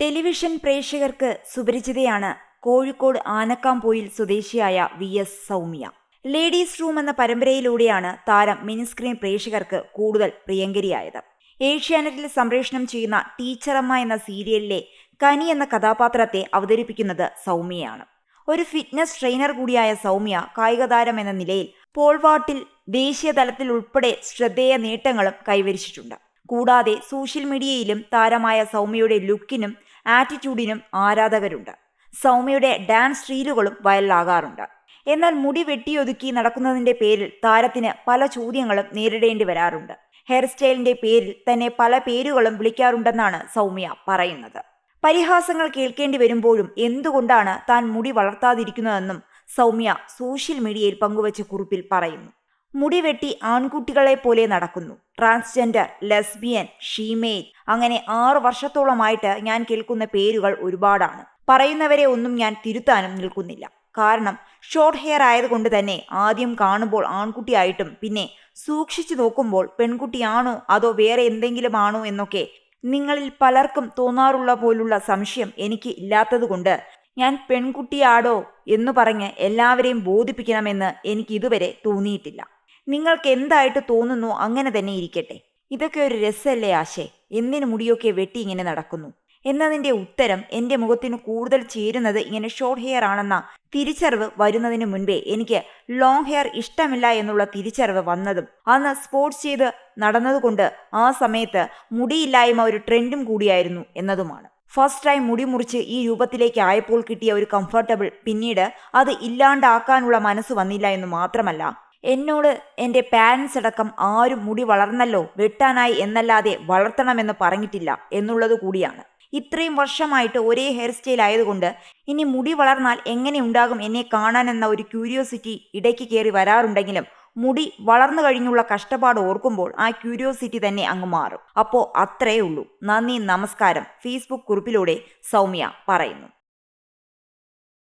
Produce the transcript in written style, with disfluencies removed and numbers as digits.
Television പ്രേക്ഷകർക്ക് സുപരിചിതയാണ് കോഴിക്കോട് ആനക്കാംപൊയിൽ സ്വദേശിയായ VS Soumya. Ladies room എന്ന പരമ്പരയിലൂടെയാണ് താരം മിനിസ്ക്രീൻ പ്രേക്ഷകർക്ക് കൂടുതൽ പ്രിയങ്കരിയായത്. ഏഷ്യാനെറ്റിൽ സംപ്രേഷണം ചെയ്യുന്ന ടീച്ചറമ്മ എന്ന സീരിയലിലെ കനി എന്ന കഥാപാത്രത്തെ അവതരിപ്പിക്കുന്നത് സൗമ്യയാണ്. ഒരു ഫിറ്റ്നസ് ട്രെയിനർ കൂടിയായ സൗമ്യ കായികതാരം എന്ന നിലയിൽ പോൾവാൾട്ടിൽ ദേശീയ തലത്തിൽ ഉൾപ്പെടെ ശ്രദ്ധേയ നേട്ടങ്ങളും കൈവരിച്ചിട്ടുണ്ട്. കൂടാതെ സോഷ്യൽ മീഡിയയിലും താരമായ സൗമ്യയുടെ ലുക്കിനും ആറ്റിറ്റ്യൂഡിനും ആരാധകരുണ്ട്. സൗമ്യയുടെ ഡാൻസ് റീലുകളും വൈറലാകാറുണ്ട്. എന്നാൽ മുടി വെട്ടിയൊതുക്കി നടക്കുന്നതിന്റെ പേരിൽ താരത്തിന് പല ചോദ്യങ്ങളും നേരിടേണ്ടി വരാറുണ്ട്. ഹെയർ സ്റ്റൈലിന്റെ പേരിൽ തന്നെ പല പേരുകളും വിളിക്കാറുണ്ടെന്നാണ് സൗമ്യ പറയുന്നത്. പരിഹാസങ്ങൾ കേൾക്കേണ്ടി വരുമ്പോഴും എന്തുകൊണ്ടാണ് താൻ മുടി വളർത്താതിരിക്കുന്നതെന്നും സൗമ്യ സോഷ്യൽ മീഡിയയിൽ പങ്കുവച്ച കുറിപ്പിൽ പറയുന്നു. മുടി വെട്ടി ആൺകുട്ടികളെ പോലെ നടക്കുന്നു. ട്രാൻസ്ജെൻഡർ, ലെസ്ബിയൻ, ഷീമെയിൽ, അങ്ങനെ 6 വർഷത്തോളമായിട്ട് ഞാൻ കേൾക്കുന്ന പേരുകൾ ഒരുപാടാണ്. പറയുന്നവരെ ഒന്നും ഞാൻ തിരുത്താനും നിൽക്കുന്നില്ല. കാരണം ഷോർട്ട് ഹെയർ ആയതുകൊണ്ട് തന്നെ ആദ്യം കാണുമ്പോൾ ആൺകുട്ടിയായിട്ടും പിന്നെ സൂക്ഷിച്ചു നോക്കുമ്പോൾ പെൺകുട്ടിയാണോ അതോ വേറെ എന്തെങ്കിലും ആണോ എന്നൊക്കെ നിങ്ങളിൽ പലർക്കും തോന്നാറുള്ള പോലുള്ള സംശയം എനിക്ക് ഇല്ലാത്തതുകൊണ്ട് ഞാൻ പെൺകുട്ടിയാടോ എന്നു പറഞ്ഞ് എല്ലാവരെയും ബോധിപ്പിക്കണമെന്ന് എനിക്ക് ഇതുവരെ തോന്നിയിട്ടില്ല. നിങ്ങൾക്ക് എന്തായിട്ട് തോന്നുന്നു അങ്ങനെ തന്നെ ഇരിക്കട്ടെ. ഇതൊക്കെ ഒരു രസമല്ലേ ആശേ, എന്തിനു മുടിയൊക്കെ വെട്ടി ഇങ്ങനെ നടക്കുന്നു എന്നതിൻ്റെ ഉത്തരം എൻ്റെ മുഖത്തിന് കൂടുതൽ ചേരുന്നത് ഇങ്ങനെ ഷോർട്ട് ഹെയർ ആണെന്ന തിരിച്ചറിവ് വരുന്നതിന് മുൻപേ എനിക്ക് ലോങ് ഹെയർ ഇഷ്ടമില്ല എന്നുള്ള തിരിച്ചറിവ് വന്നതും അന്ന് സ്പോർട്സ് ചെയ്ത് നടന്നതുകൊണ്ട് ആ സമയത്ത് മുടിയില്ലായ്മ ഒരു ട്രെൻഡും കൂടിയായിരുന്നു എന്നതുമാണ്. ഫസ്റ്റ് ടൈം മുടി മുറിച്ച് ഈ രൂപത്തിലേക്ക് ആയപ്പോൾ കിട്ടിയ ഒരു കംഫർട്ടബിൾ പിന്നീട് അത് ഇല്ലാണ്ടാക്കാനുള്ള മനസ്സ് വന്നില്ല എന്ന് മാത്രമല്ല, എന്നോട് എൻ്റെ പാരൻസ് അടക്കം ആരും മുടി വളർന്നല്ലോ വെട്ടാനായി എന്നല്ലാതെ വളർത്തണമെന്ന് പറഞ്ഞിട്ടില്ല എന്നുള്ളത് കൂടിയാണ്. ഇത്രയും വർഷമായിട്ട് ഒരേ ഹെയർ സ്റ്റൈൽ ആയതുകൊണ്ട് ഇനി മുടി വളർന്നാൽ എങ്ങനെ ഉണ്ടാകും എന്നെ കാണാനെന്ന ഒരു ക്യൂരിയോസിറ്റി ഇടയ്ക്ക് കയറി വരാറുണ്ടെങ്കിലും മുടി വളർന്നു കഴിഞ്ഞുള്ള കഷ്ടപ്പാട് ഓർക്കുമ്പോൾ ആ ക്യൂരിയോസിറ്റി തന്നെ അങ്ങ് മാറും. അപ്പോൾ അത്രയേ ഉള്ളൂ. നന്ദി, നമസ്കാരം. ഫേസ്ബുക്ക് കുറിപ്പിലൂടെ സൗമ്യ പറയുന്നു.